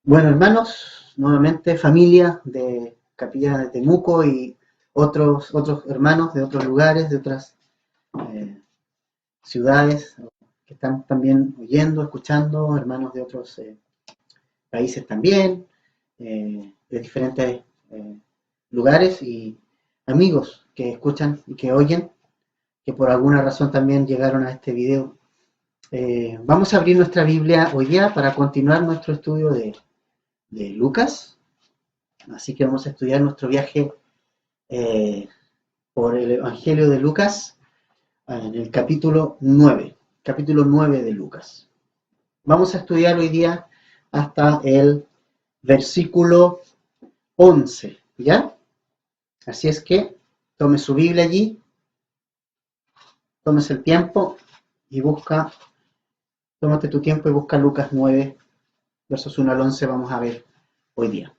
Bueno, hermanos, nuevamente familia de Capilla de Temuco y otros hermanos de otros lugares, de otras eh, ciudades que están también oyendo, escuchando, hermanos de otros países también, de diferentes eh, lugares y amigos que escuchan y que oyen, que por alguna razón también llegaron a este video. Vamos a abrir nuestra Biblia hoy día para continuar nuestro estudio de Lucas. Así que vamos a estudiar nuestro viaje eh, por el Evangelio de Lucas en el capítulo 9 de Lucas. Vamos a estudiar hoy día hasta el versículo 11, ¿ya? Así es que tome su Biblia allí, tómese el tiempo y tómate tu tiempo y busca Lucas 9, versos 1 al 11, vamos a ver hoy día.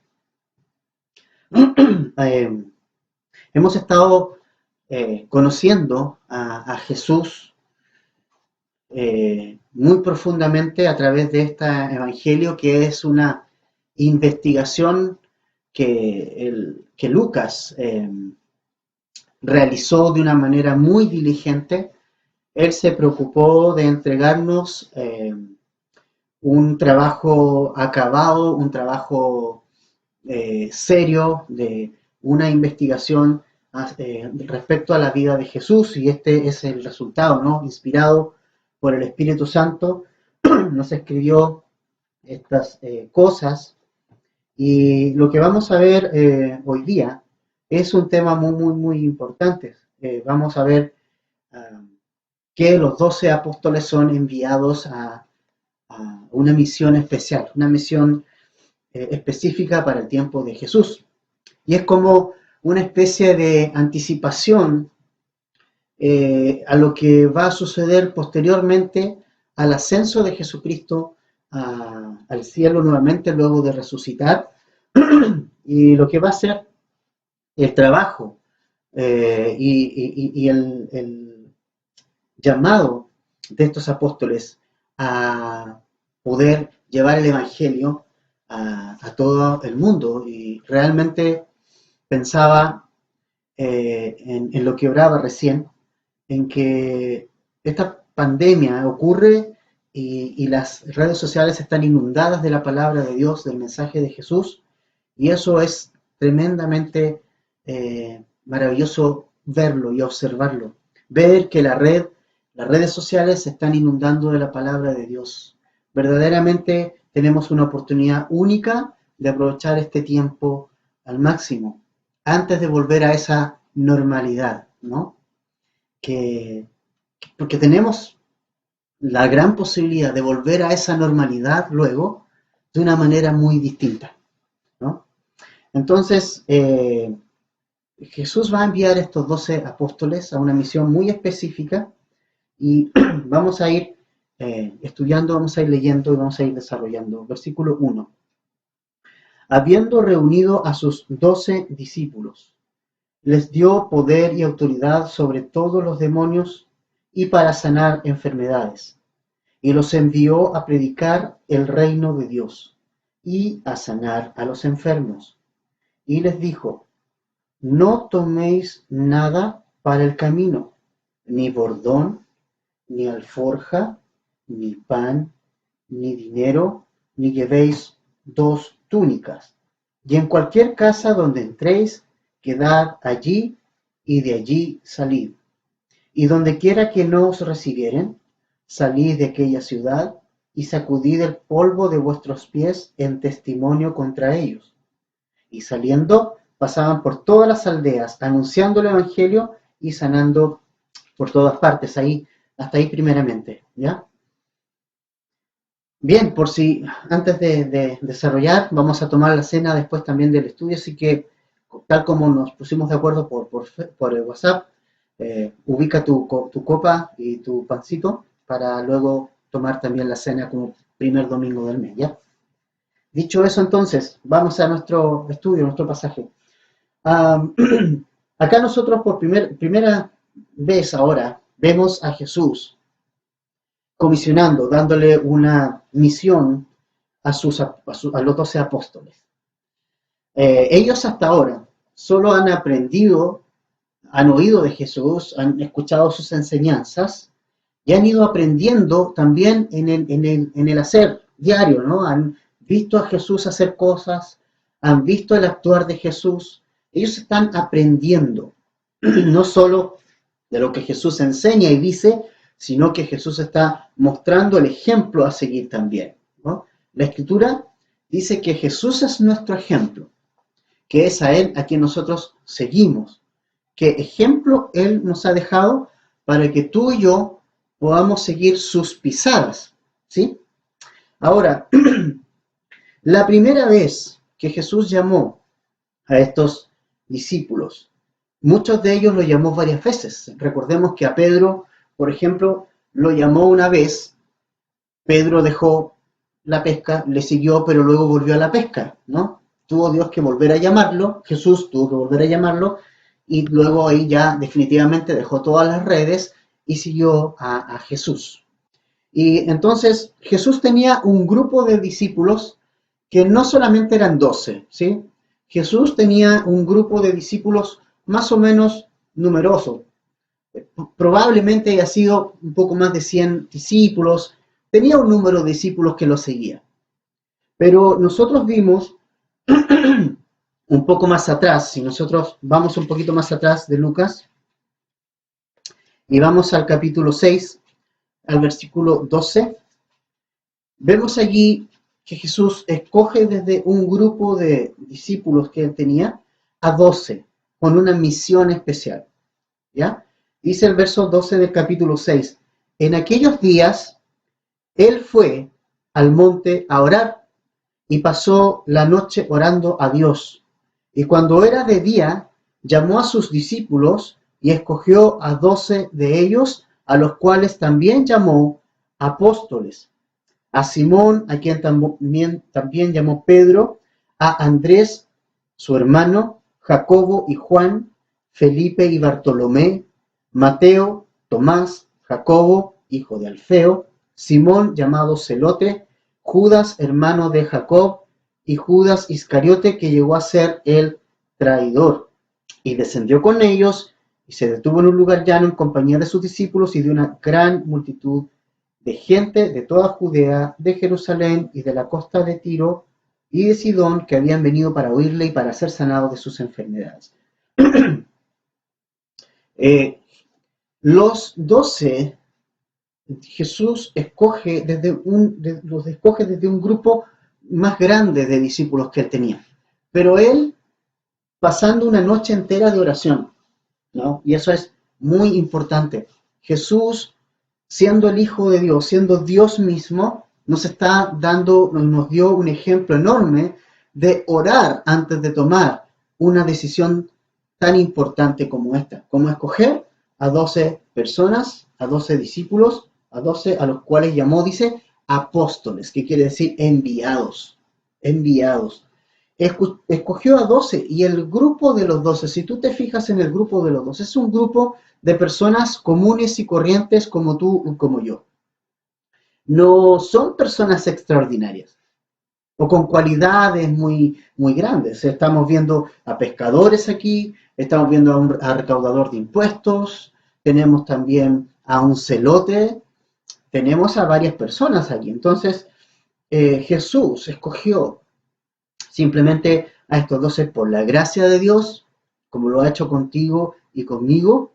eh, Hemos estado conociendo a Jesús muy profundamente a través de este evangelio, que es una investigación que Lucas realizó de una manera muy diligente. Él se preocupó de entregarnos un trabajo acabado, un trabajo serio, de una investigación respecto a la vida de Jesús, y este es el resultado, ¿no? Inspirado por el Espíritu Santo, nos escribió estas cosas, y lo que vamos a ver hoy día es un tema muy importante. Vamos a ver que los 12 apóstoles son enviados a una misión especial, una misión específica para el tiempo de Jesús. Y es como una especie de anticipación a lo que va a suceder posteriormente al ascenso de Jesucristo al cielo nuevamente luego de resucitar, y lo que va a ser el trabajo y el llamado de estos apóstoles a poder llevar el Evangelio a todo el mundo. Y realmente pensaba en lo que oraba recién, en que esta pandemia ocurre y las redes sociales están inundadas de la palabra de Dios, del mensaje de Jesús, y eso es tremendamente maravilloso verlo y observarlo. Ver que las redes sociales se están inundando de la palabra de Dios. Verdaderamente tenemos una oportunidad única de aprovechar este tiempo al máximo, antes de volver a esa normalidad, ¿no? Que, porque tenemos la gran posibilidad de volver a esa normalidad luego de una manera muy distinta, ¿no? Entonces, Jesús va a enviar estos 12 apóstoles a una misión muy específica, y vamos a ir estudiando, vamos a ir leyendo y vamos a ir desarrollando. Versículo 1. Habiendo reunido a sus 12 discípulos, les dio poder y autoridad sobre todos los demonios y para sanar enfermedades, y los envió a predicar el reino de Dios y a sanar a los enfermos. Y les dijo: no toméis nada para el camino, ni bordón, ni alforja, ni pan, ni dinero, ni llevéis 2 túnicas. Y en cualquier casa donde entréis, quedad allí, y de allí salid. Y donde quiera que no os recibieren, salid de aquella ciudad, y sacudid el polvo de vuestros pies en testimonio contra ellos. Y saliendo, pasaban por todas las aldeas, anunciando el Evangelio y sanando por todas partes. Hasta ahí primeramente, ¿ya? Bien, por si antes de desarrollar, vamos a tomar la cena después también del estudio, así que tal como nos pusimos de acuerdo por el WhatsApp, ubica tu copa y tu pancito para luego tomar también la cena como primer domingo del mes, ¿ya? Dicho eso, entonces, vamos a nuestro estudio, nuestro pasaje. Um, Acá nosotros por primera vez ahora vemos a Jesús comisionando, dándole una misión a los 12 apóstoles. Ellos hasta ahora solo han aprendido, han oído de Jesús, han escuchado sus enseñanzas y han ido aprendiendo también en el hacer diario, ¿no? Han visto a Jesús hacer cosas, han visto el actuar de Jesús. Ellos están aprendiendo, no solo de lo que Jesús enseña y dice, sino que Jesús está mostrando el ejemplo a seguir también, ¿no? La Escritura dice que Jesús es nuestro ejemplo, que es a Él a quien nosotros seguimos, qué ejemplo Él nos ha dejado para que tú y yo podamos seguir sus pisadas, ¿sí? Ahora, la primera vez que Jesús llamó a estos discípulos, muchos de ellos lo llamó varias veces. Recordemos que a Pedro, por ejemplo, lo llamó una vez, Pedro dejó la pesca, le siguió, pero luego volvió a la pesca, ¿no? Tuvo Dios que volver a llamarlo, Jesús tuvo que volver a llamarlo, y luego ahí ya definitivamente dejó todas las redes y siguió a Jesús. Y entonces Jesús tenía un grupo de discípulos que no solamente eran 12, ¿sí? Jesús tenía un grupo de discípulos más o menos numeroso. Probablemente haya sido un poco más de 100 discípulos. Tenía un número de discípulos que lo seguía. Pero nosotros vimos un poco más atrás, si nosotros vamos un poquito más atrás de Lucas y vamos al capítulo 6, al versículo 12, vemos allí que Jesús escoge desde un grupo de discípulos que él tenía a 12 con una misión especial, ¿ya? Dice el verso 12 del capítulo 6, en aquellos días él fue al monte a orar y pasó la noche orando a Dios. Y cuando era de día, llamó a sus discípulos y escogió a 12 de ellos, a los cuales también llamó apóstoles. A Simón, a quien también llamó Pedro, a Andrés, su hermano, Jacobo y Juan, Felipe y Bartolomé, Mateo, Tomás, Jacobo, hijo de Alfeo, Simón llamado Celote, Judas, hermano de Jacob, y Judas Iscariote, que llegó a ser el traidor. Y descendió con ellos y se detuvo en un lugar llano en compañía de sus discípulos y de una gran multitud de gente de toda Judea, de Jerusalén y de la costa de Tiro y de Sidón, que habían venido para oírle y para ser sanados de sus enfermedades. Los 12 Jesús los escoge desde un grupo más grande de discípulos que él tenía. Pero él pasando una noche entera de oración, ¿no? Y eso es muy importante. Jesús, siendo el Hijo de Dios, siendo Dios mismo, nos dio un ejemplo enorme de orar antes de tomar una decisión tan importante como esta, como escoger a 12 personas, a 12 discípulos, a 12 a los cuales llamó, dice, apóstoles, que quiere decir enviados, enviados. Escogió a 12 y el grupo de los 12, si tú te fijas en el grupo de los 12, es un grupo de personas comunes y corrientes como tú y como yo. No son personas extraordinarias o con cualidades muy, muy grandes. Estamos viendo a pescadores aquí, estamos viendo a recaudador de impuestos, tenemos también a un celote, tenemos a varias personas aquí. Entonces, Jesús escogió simplemente a estos 12 por la gracia de Dios, como lo ha hecho contigo y conmigo,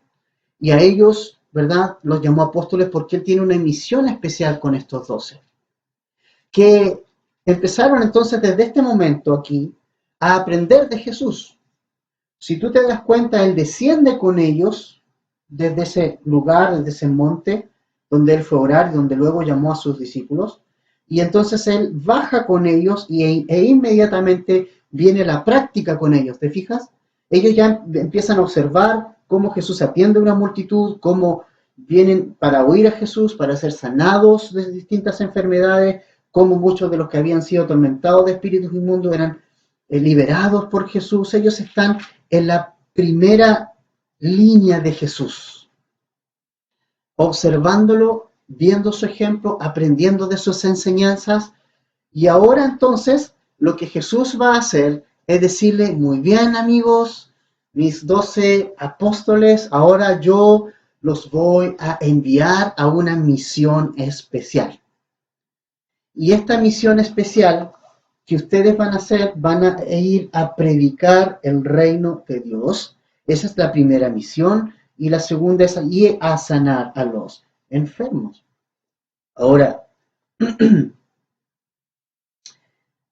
y a ellos, ¿verdad?, los llamó apóstoles porque Él tiene una misión especial con estos 12, que empezaron entonces desde este momento aquí a aprender de Jesús. Si tú te das cuenta, Él desciende con ellos desde ese lugar, desde ese monte, donde Él fue a orar y donde luego llamó a sus discípulos, y entonces Él baja con ellos e inmediatamente viene la práctica con ellos, ¿te fijas? Ellos ya empiezan a observar cómo Jesús atiende a una multitud, cómo vienen para oír a Jesús, para ser sanados de distintas enfermedades, cómo muchos de los que habían sido atormentados de espíritus inmundos eran liberados por Jesús. Ellos están en la primera línea de Jesús, observándolo, viendo su ejemplo, aprendiendo de sus enseñanzas Y ahora entonces lo que Jesús va a hacer es decirle, muy bien amigos, mis 12 apóstoles, ahora yo los voy a enviar a una misión especial. Y esta misión especial que ustedes van a hacer, van a ir a predicar el reino de Dios. Esa es la primera misión. Y la segunda es ir a sanar a los enfermos. Ahora,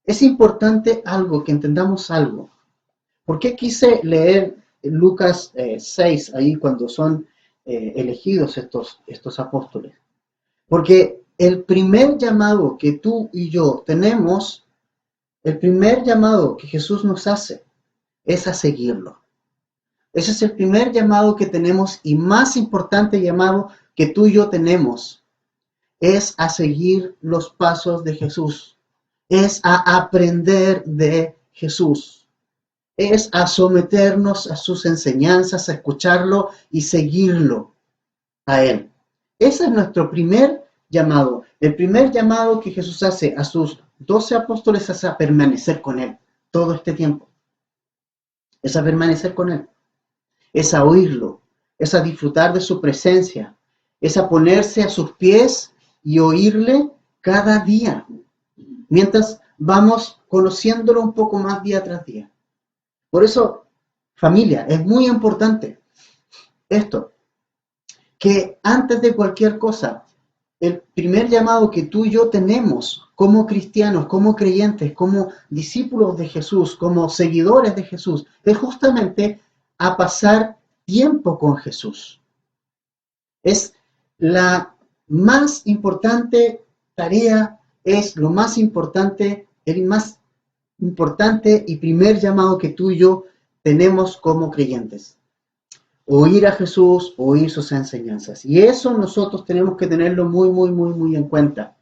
es importante algo, que entendamos algo. ¿Por qué quise leer Lucas 6 ahí cuando son elegidos estos apóstoles? Porque el primer llamado que tú y yo tenemos, el primer llamado que Jesús nos hace es a seguirlo. Ese es el primer llamado que tenemos y más importante llamado que tú y yo tenemos. Es a seguir los pasos de Jesús. Es a aprender de Jesús. Es a someternos a sus enseñanzas, a escucharlo y seguirlo a Él. Ese es nuestro primer llamado. El primer llamado que Jesús hace a sus 12 apóstoles es a permanecer con Él todo este tiempo. Es a permanecer con Él. Es a oírlo. Es a disfrutar de su presencia. Es a ponerse a sus pies y oírle cada día. Mientras vamos conociéndolo un poco más día tras día. Por eso, familia, es muy importante esto, que antes de cualquier cosa, el primer llamado que tú y yo tenemos como cristianos, como creyentes, como discípulos de Jesús, como seguidores de Jesús, es justamente a pasar tiempo con Jesús. Es la más importante tarea, es lo más importante, el más importante y primer llamado que tú y yo tenemos como creyentes. Oír a Jesús, oír sus enseñanzas. Y eso nosotros tenemos que tenerlo muy en cuenta.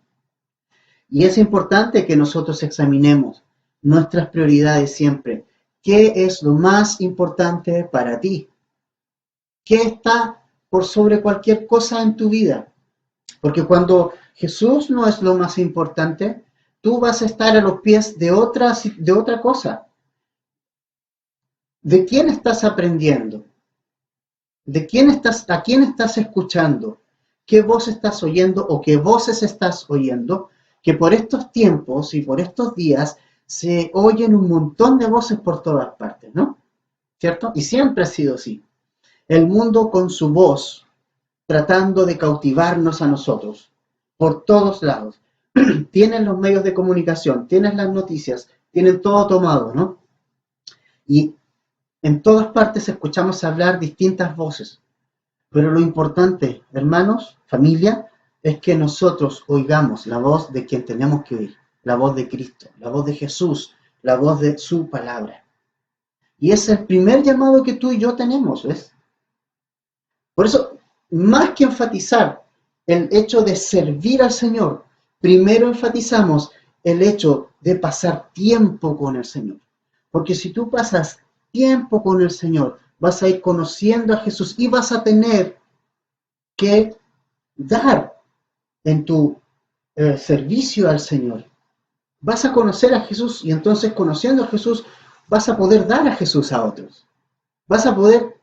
Y es importante que nosotros examinemos nuestras prioridades siempre. ¿Qué es lo más importante para ti? ¿Qué está por sobre cualquier cosa en tu vida? Porque cuando Jesús no es lo más importante, tú vas a estar a los pies de otra cosa. ¿De quién estás aprendiendo? ¿A quién estás escuchando? ¿Qué voz estás oyendo o qué voces estás oyendo? Que por estos tiempos y por estos días se oyen un montón de voces por todas partes, ¿no? ¿Cierto? Y siempre ha sido así. El mundo con su voz tratando de cautivarnos a nosotros por todos lados. Tienen los medios de comunicación, tienen las noticias, tienen todo tomado, ¿no? Y en todas partes escuchamos hablar distintas voces. Pero lo importante, hermanos, familia, es que nosotros oigamos la voz de quien tenemos que oír, la voz de Cristo, la voz de Jesús, la voz de su palabra. Y es el primer llamado que tú y yo tenemos, ¿ves? Por eso, más que enfatizar el hecho de servir al Señor, primero enfatizamos el hecho de pasar tiempo con el Señor. Porque si tú pasas tiempo con el Señor, vas a ir conociendo a Jesús y vas a tener que dar en tu servicio al Señor. Vas a conocer a Jesús y entonces conociendo a Jesús vas a poder dar a Jesús a otros. Vas a poder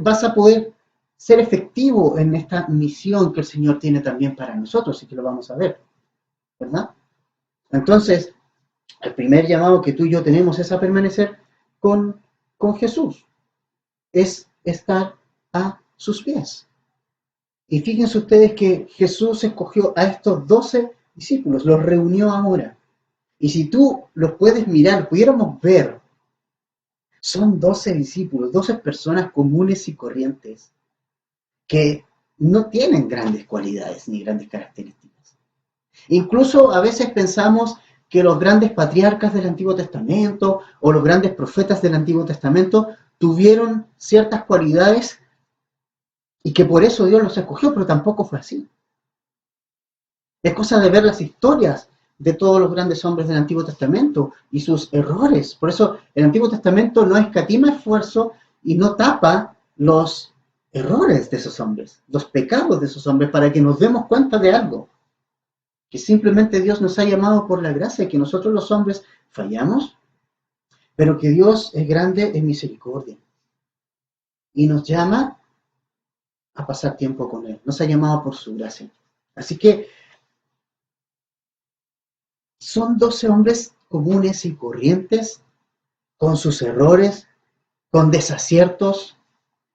vas a poder ser efectivo en esta misión que el Señor tiene también para nosotros y que lo vamos a ver, ¿verdad? Entonces, el primer llamado que tú y yo tenemos es a permanecer con Jesús, es estar a sus pies. Y fíjense ustedes que Jesús escogió a estos 12 discípulos, los reunió ahora. Y si tú los puedes mirar, pudiéramos ver, son 12 discípulos, 12 personas comunes y corrientes que no tienen grandes cualidades ni grandes características. Incluso a veces pensamos que los grandes patriarcas del Antiguo Testamento o los grandes profetas del Antiguo Testamento tuvieron ciertas cualidades y que por eso Dios los escogió, pero tampoco fue así. Es cosa de ver las historias de todos los grandes hombres del Antiguo Testamento y sus errores. Por eso el Antiguo Testamento no escatima esfuerzo y no tapa los errores de esos hombres, los pecados de esos hombres, para que nos demos cuenta de algo. que simplemente Dios nos ha llamado por la gracia, que nosotros los hombres fallamos, pero que Dios es grande en misericordia y nos llama a pasar tiempo con Él. Nos ha llamado por su gracia. Así que son 12 hombres comunes y corrientes, con sus errores, con desaciertos,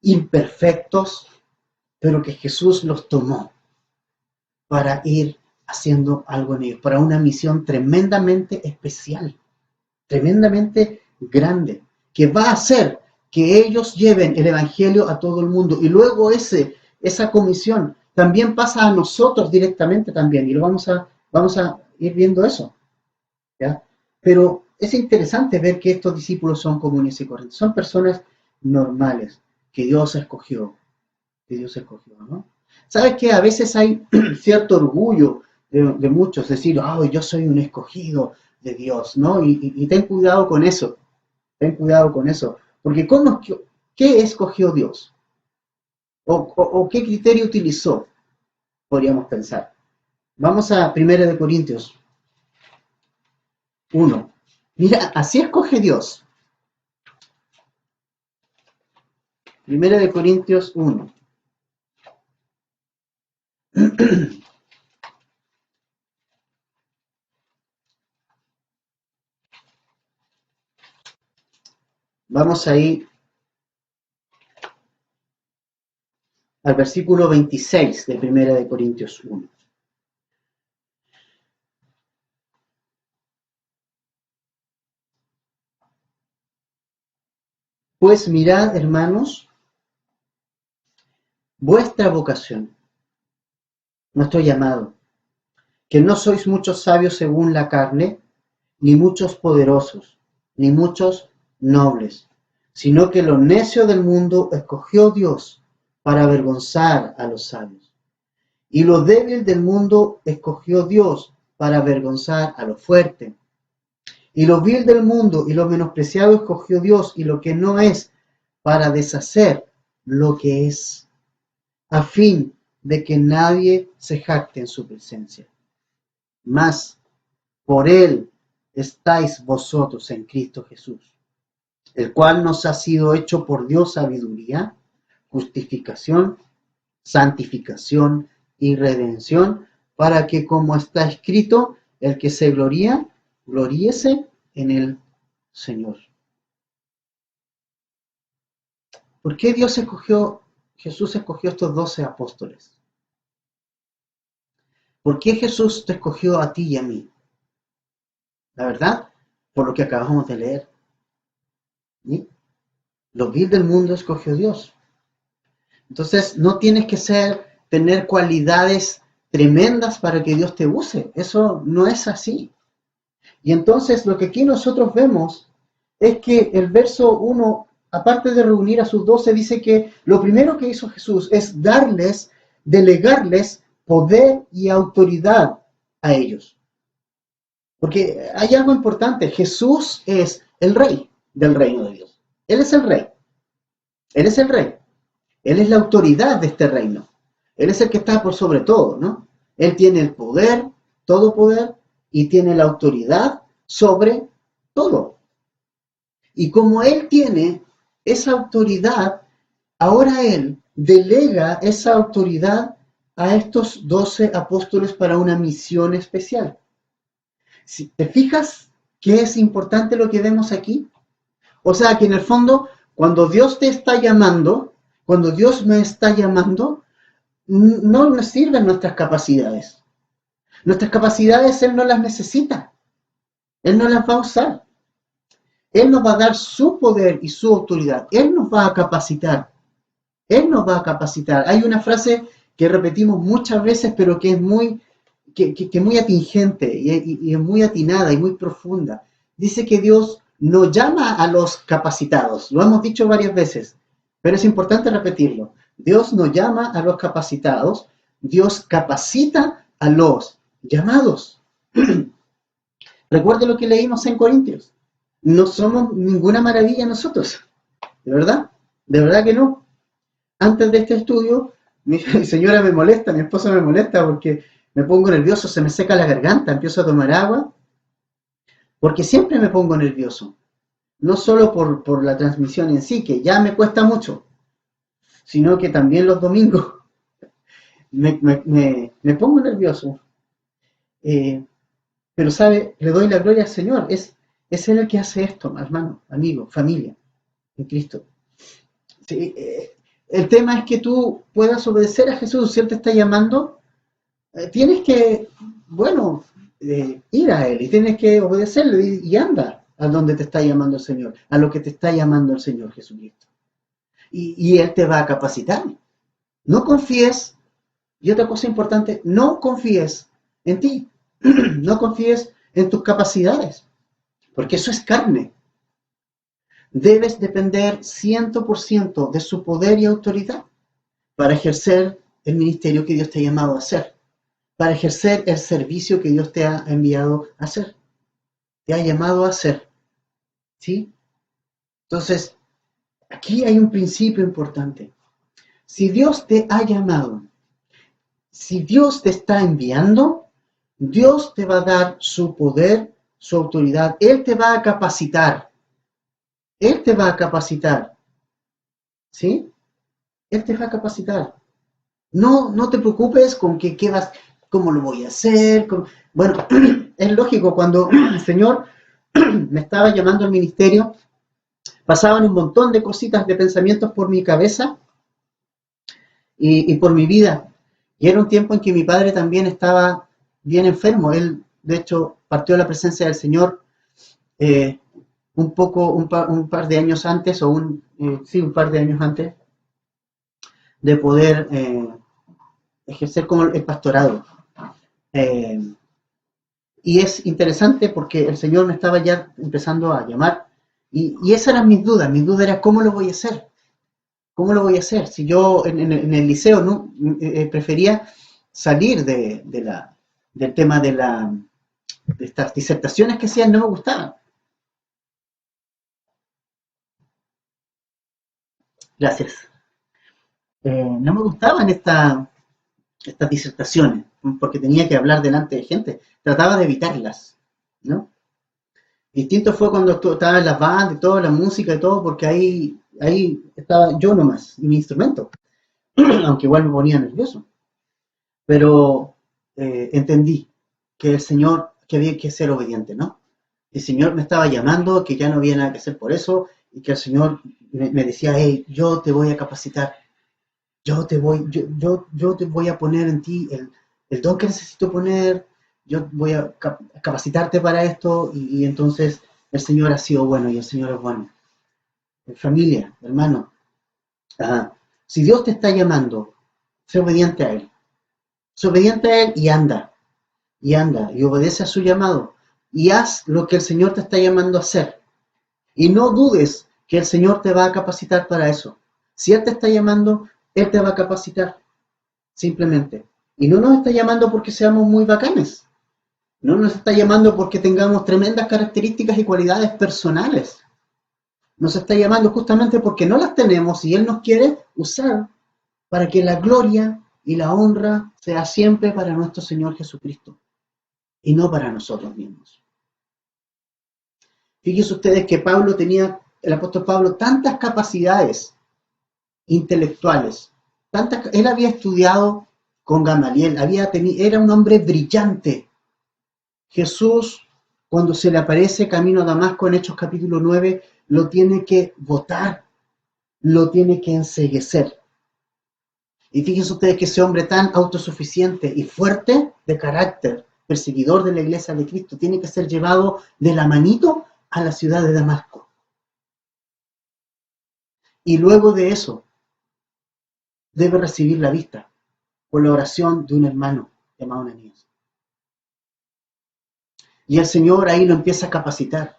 imperfectos, pero que Jesús los tomó para ir haciendo algo en ellos, para una misión tremendamente especial, tremendamente grande, que va a hacer que ellos lleven el Evangelio a todo el mundo. Y luego esa comisión también pasa a nosotros directamente también, y lo vamos a ir viendo eso, ¿ya? Pero es interesante ver que estos discípulos son comunes y corrientes, son personas normales, que Dios escogió, ¿no? ¿Sabes qué? A veces hay cierto orgullo de muchos, decir, oh, yo soy un escogido de Dios, ¿no? Y ten cuidado con eso, porque ¿qué escogió Dios? ¿O qué criterio utilizó? Podríamos pensar. Vamos a 1 Corintios 1. Mira, así escoge Dios. 1 Corintios 1. Vamos a ir al versículo 26 de 1 Corintios 1. Pues mirad, hermanos, vuestra vocación, nuestro llamado, que no sois muchos sabios según la carne, ni muchos poderosos, ni muchos nobles, sino que lo necio del mundo escogió Dios para avergonzar a los sabios. Y lo débil del mundo escogió Dios para avergonzar a lo fuerte. Y lo vil del mundo y lo menospreciado escogió Dios y lo que no es para deshacer lo que es, a fin de que nadie se jacte en su presencia. Mas por Él estáis vosotros en Cristo Jesús, el cual nos ha sido hecho por Dios sabiduría, justificación, santificación y redención, para que, como está escrito, el que se gloría, gloríese en el Señor. ¿Por qué Jesús escogió estos 12 apóstoles? ¿Por qué Jesús te escogió a ti y a mí? La verdad, por lo que acabamos de leer. ¿Sí? Lo vil del mundo escogió Dios. Entonces, no tienes que tener cualidades tremendas para que Dios te use. Eso no es así. Y entonces, lo que aquí nosotros vemos es que el verso 1, aparte de reunir a sus 12, dice que lo primero que hizo Jesús es delegarles poder y autoridad a ellos. Porque hay algo importante. Jesús es el rey del reino de Dios. Él es el rey. Él es el rey. Él es la autoridad de este reino. Él es el que está por sobre todo, ¿no? Él tiene el poder, todo poder, y tiene la autoridad sobre todo. Y como Él tiene esa autoridad, ahora Él delega esa autoridad a estos 12 apóstoles para una misión especial. Si te fijas qué es importante lo que vemos aquí, o sea que en el fondo, cuando Dios te está llamando, cuando Dios me está llamando, no nos sirven nuestras capacidades. Nuestras capacidades Él no las necesita. Él no las va a usar. Él nos va a dar su poder y su autoridad. Él nos va a capacitar. Él nos va a capacitar. Hay una frase que repetimos muchas veces, pero que es muy atingente y es muy atinada y muy profunda. Dice que Dios no llama a los capacitados. Lo hemos dicho varias veces, pero es importante repetirlo. Dios no llama a los capacitados. Dios capacita a los llamados. Recuerde lo que leímos en Corintios. No somos ninguna maravilla nosotros. ¿De verdad? ¿De verdad que no? Antes de este estudio, mi señora me molesta, mi esposa me molesta porque me pongo nervioso, se me seca la garganta, empiezo a tomar agua, porque siempre me pongo nervioso. No solo por la transmisión en sí, que ya me cuesta mucho, sino que también los domingos me pongo nervioso. Eh, pero, ¿sabe? Le doy la gloria al Señor. Es Él el que hace esto, hermano, amigo, familia, en Cristo. Sí, el tema es que tú puedas obedecer a Jesús. Si Él te está llamando, tienes que, bueno, ir a Él y tienes que obedecerle y anda a donde te está llamando el Señor, a lo que te está llamando el Señor Jesucristo. Y Él te va a capacitar. No confíes, y otra cosa importante, no confíes en ti, no confíes en tus capacidades, porque eso es carne. Debes depender 100% de su poder y autoridad para ejercer el ministerio que Dios te ha llamado a hacer, para ejercer el servicio que Dios te ha enviado a hacer, te ha llamado a hacer. ¿Sí? Entonces, aquí hay un principio importante. Si Dios te ha llamado, si Dios te está enviando, Dios te va a dar su poder, su autoridad. Él te va a capacitar. Él te va a capacitar. ¿Sí? Él te va a capacitar. No te preocupes con qué vas, cómo lo voy a hacer. Bueno, es lógico, cuando el Señor me estaba llamando al ministerio, pasaban un montón de cositas, de pensamientos por mi cabeza y por mi vida. Y era un tiempo en que mi padre también estaba bien enfermo. Él, de hecho, partió a la presencia del Señor un par de años antes, un par de años antes de poder ejercer como el pastorado. Y es interesante porque el Señor me estaba ya empezando a llamar y esas eran mis dudas. Mi duda era cómo lo voy a hacer. ¿Cómo lo voy a hacer? Si yo en el liceo no prefería salir del tema de estas disertaciones que hacían, no me gustaban. Gracias. No me gustaban estas disertaciones, porque tenía que hablar delante de gente. Trataba de evitarlas, ¿no? Distinto fue cuando estaba en las bandas y todo, la música y todo, porque ahí estaba yo nomás y mi instrumento, aunque igual me ponía nervioso. Pero entendí que el Señor, que había que ser obediente, ¿no? El Señor me estaba llamando, que ya no había nada que hacer por eso, y que el Señor me decía, hey, yo te voy a capacitar, yo te voy a poner en ti el don que necesito poner, yo voy a capacitarte para esto, y entonces el Señor ha sido bueno y el Señor es bueno. Familia, hermano, si Dios te está llamando, sé obediente a Él. Sé obediente a Él y obedece a su llamado, y haz lo que el Señor te está llamando a hacer. Y no dudes que el Señor te va a capacitar para eso. Si Él te está llamando, Él te va a capacitar, simplemente. Y no nos está llamando porque seamos muy bacanes. No nos está llamando porque tengamos tremendas características y cualidades personales. Nos está llamando justamente porque no las tenemos y Él nos quiere usar para que la gloria y la honra sea siempre para nuestro Señor Jesucristo y no para nosotros mismos. Fíjense ustedes que el apóstol Pablo, tantas capacidades intelectuales, él había estudiado con Gamaliel, era un hombre brillante. Jesús, cuando se le aparece camino a Damasco en Hechos capítulo 9, lo tiene que botar, lo tiene que enceguecer. Y fíjense ustedes que ese hombre tan autosuficiente y fuerte de carácter, perseguidor de la iglesia de Cristo, tiene que ser llevado de la manito a la ciudad de Damasco. Y luego de eso, debe recibir la vista por la oración de un hermano llamado Ananías. Y el Señor ahí lo empieza a capacitar.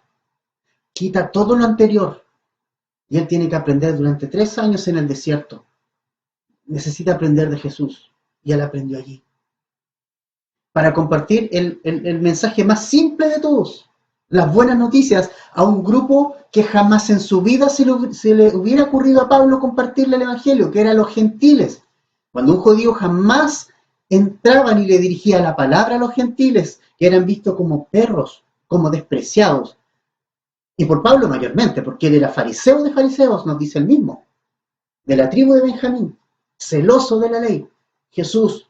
Quita todo lo anterior. Y él tiene que aprender durante 3 años en el desierto. Necesita aprender de Jesús. Y él aprendió allí. Para compartir el mensaje más simple de todos. Las buenas noticias a un grupo que jamás en su vida se le hubiera ocurrido a Pablo compartirle el evangelio, que eran los gentiles. Cuando un judío jamás entraban y le dirigían la palabra a los gentiles, que eran vistos como perros, como despreciados. Y por Pablo mayormente, porque él era fariseo de fariseos, nos dice el mismo, de la tribu de Benjamín, celoso de la ley. Jesús,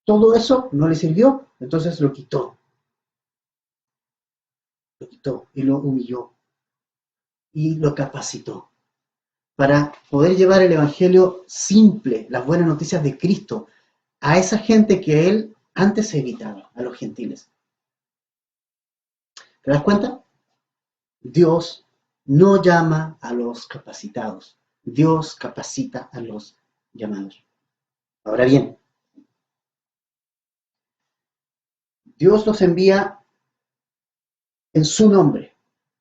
todo eso no le sirvió, entonces lo quitó y lo humilló y lo capacitó para poder llevar el evangelio simple, las buenas noticias de Cristo, a esa gente que él antes evitaba, a los gentiles. ¿Te das cuenta? Dios no llama a los capacitados, Dios capacita a los llamados. Ahora bien, Dios los envía en su nombre.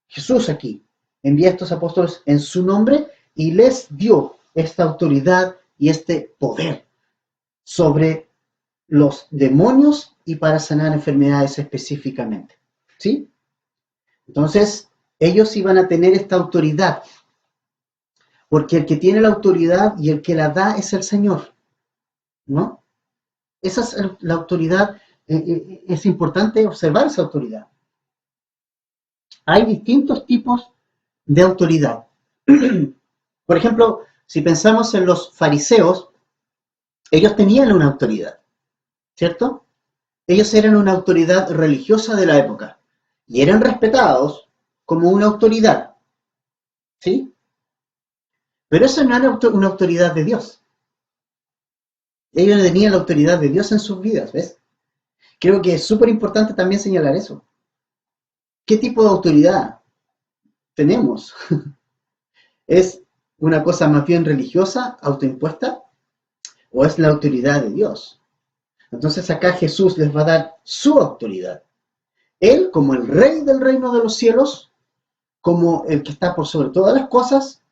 Jesús aquí envía a estos apóstoles en su nombre y les dio esta autoridad y este poder sobre los demonios y para sanar enfermedades específicamente. ¿Sí? Entonces, ellos iban a tener esta autoridad, porque el que tiene la autoridad y el que la da es el Señor, ¿no? Esa es la autoridad, es importante observar esa autoridad. Hay distintos tipos de autoridad. Por ejemplo, si pensamos en los fariseos, ellos tenían una autoridad, ¿cierto? Ellos eran una autoridad religiosa de la época y eran respetados como una autoridad, ¿sí? Pero eso no era una autoridad de Dios. Ellos tenían la autoridad de Dios en sus vidas, ¿ves? Creo que es súper importante también señalar eso. ¿Qué tipo de autoridad tenemos? ¿Es una cosa más bien religiosa, autoimpuesta? ¿O es la autoridad de Dios? Entonces acá Jesús les va a dar su autoridad. Él, como el rey del reino de los cielos, como el que está por sobre todas las cosas,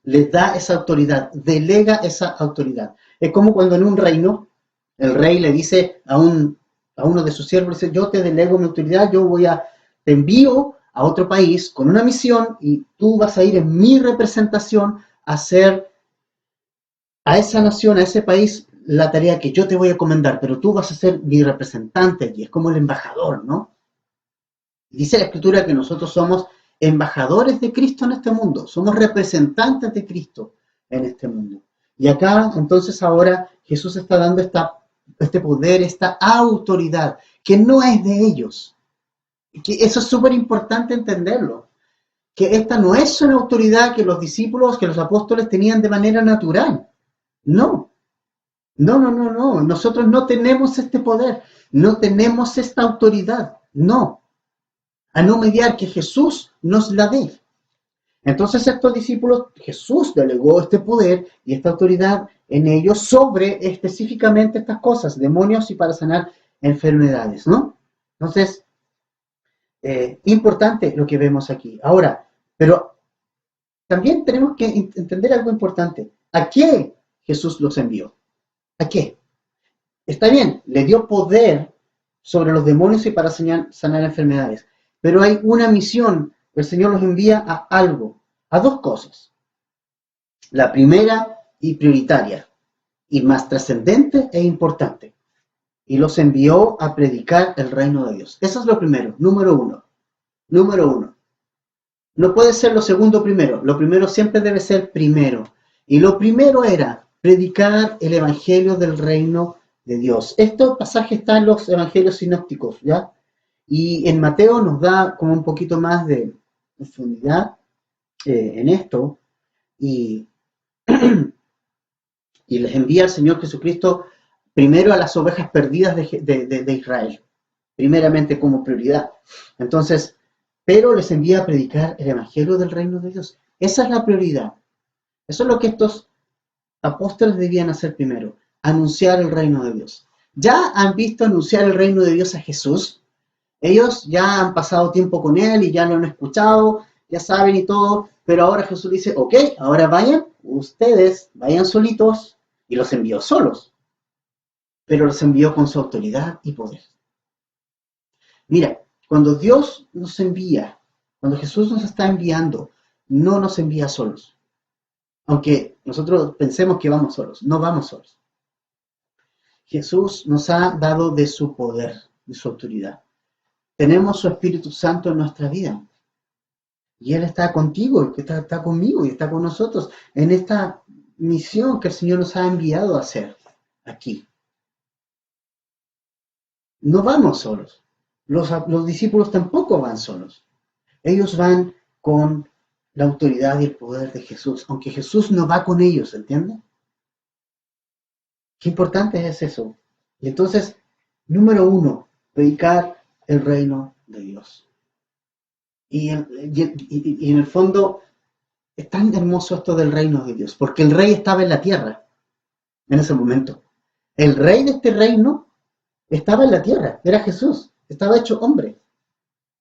les da esa autoridad, delega esa autoridad. Es como cuando en un reino el rey le dice a uno de sus siervos, dice, yo te delego mi autoridad, te envío a otro país con una misión y tú vas a ir en mi representación a hacer a esa nación, a ese país, la tarea que yo te voy a comandar, pero tú vas a ser mi representante allí, es como el embajador, ¿no? Dice la Escritura que nosotros somos embajadores de Cristo en este mundo, somos representantes de Cristo en este mundo. Y acá, entonces, ahora Jesús está dando este poder, esta autoridad, que no es de ellos. Que eso es súper importante entenderlo. Que esta no es una autoridad que los discípulos, que los apóstoles tenían de manera natural. No. No. Nosotros no tenemos este poder. No tenemos esta autoridad. No. A no mediar que Jesús nos la dé. Entonces estos discípulos, Jesús delegó este poder y esta autoridad en ellos sobre específicamente estas cosas, demonios y para sanar enfermedades, ¿no? Entonces, importante lo que vemos aquí. Ahora, pero también tenemos que entender algo importante. ¿A qué Jesús los envió? ¿A qué? Está bien, le dio poder sobre los demonios y para sanar enfermedades, pero hay una misión. El Señor los envía a algo, a dos cosas. La primera y prioritaria, y más trascendente e importante. Y los envió a predicar el reino de Dios. Eso es lo primero, número uno. Número uno. No puede ser lo segundo primero. Lo primero siempre debe ser primero. Y lo primero era predicar el evangelio del reino de Dios. Este pasaje está en los evangelios sinópticos, ¿ya? Y en Mateo nos da como un poquito más de profundidad en esto. Y, y les envía el Señor Jesucristo primero a las ovejas perdidas de Israel. Primeramente como prioridad. Entonces, pero les envía a predicar el evangelio del reino de Dios. Esa es la prioridad. Eso es lo que estos apóstoles debían hacer primero, anunciar el reino de Dios. Ya han visto anunciar el reino de Dios a Jesús. Ellos ya han pasado tiempo con él y ya lo han escuchado, ya saben y todo, pero ahora Jesús dice, ok, ahora vayan, ustedes vayan solitos, y los envió solos, pero los envió con su autoridad y poder. Mira, cuando Dios nos envía, cuando Jesús nos está enviando, no nos envía solos. Aunque nosotros pensemos que vamos solos, no vamos solos. Jesús nos ha dado de su poder, de su autoridad. Tenemos su Espíritu Santo en nuestra vida. Y Él está contigo, y está conmigo, y está con nosotros en esta misión que el Señor nos ha enviado a hacer aquí. No vamos solos. Los discípulos tampoco van solos. Ellos van con la autoridad y el poder de Jesús, aunque Jesús no va con ellos, ¿entiende? Qué importante es eso. Y entonces, número 1, predicar el reino de Dios. Y en el fondo es tan hermoso esto del reino de Dios, porque el rey estaba en la tierra en ese momento. El rey de este reino estaba en la tierra, era Jesús, estaba hecho hombre.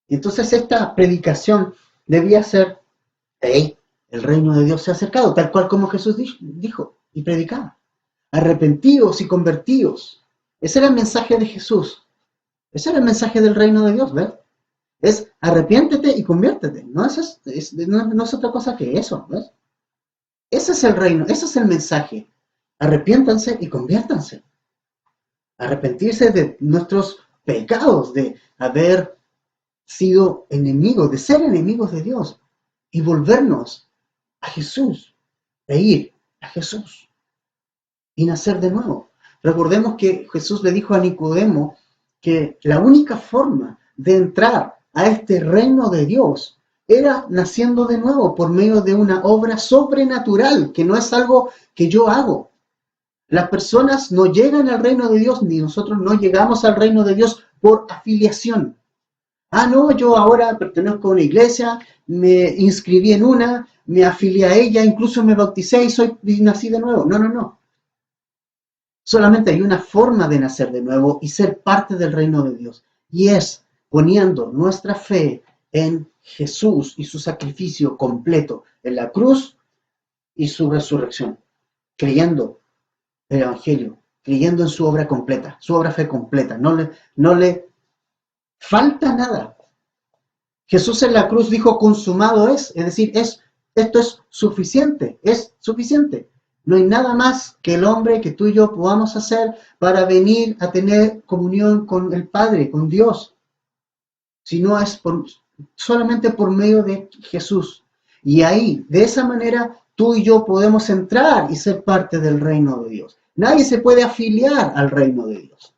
Y entonces esta predicación debía ser, hey, el reino de Dios se ha acercado, tal cual como Jesús dijo y predicaba. Arrepentíos y convertíos. Ese era el mensaje de Jesús. Ese era el mensaje del reino de Dios, ¿ves? Es arrepiéntete y conviértete. No es otra cosa que eso, ¿ves? Ese es el reino, ese es el mensaje. Arrepiéntanse y conviértanse. Arrepentirse de nuestros pecados, de haber sido enemigos, de ser enemigos de Dios y volvernos a Jesús, e ir a Jesús y nacer de nuevo. Recordemos que Jesús le dijo a Nicodemo que la única forma de entrar a este reino de Dios era naciendo de nuevo por medio de una obra sobrenatural, que no es algo que yo hago. Las personas no llegan al reino de Dios, ni nosotros no llegamos al reino de Dios por afiliación. Ah, no, yo ahora pertenezco a una iglesia, me inscribí en una, me afilié a ella, incluso me bauticé y nací de nuevo. No, no, no. Solamente hay una forma de nacer de nuevo y ser parte del reino de Dios. Y es poniendo nuestra fe en Jesús y su sacrificio completo en la cruz y su resurrección. Creyendo el Evangelio, creyendo en su obra completa, su obra fe completa. No le falta nada. Jesús en la cruz dijo, consumado es decir, esto es suficiente, es suficiente. No hay nada más que el hombre, que tú y yo podamos hacer para venir a tener comunión con el Padre, con Dios. Si no es solamente por medio de Jesús. Y ahí, de esa manera, tú y yo podemos entrar y ser parte del reino de Dios. Nadie se puede afiliar al reino de Dios.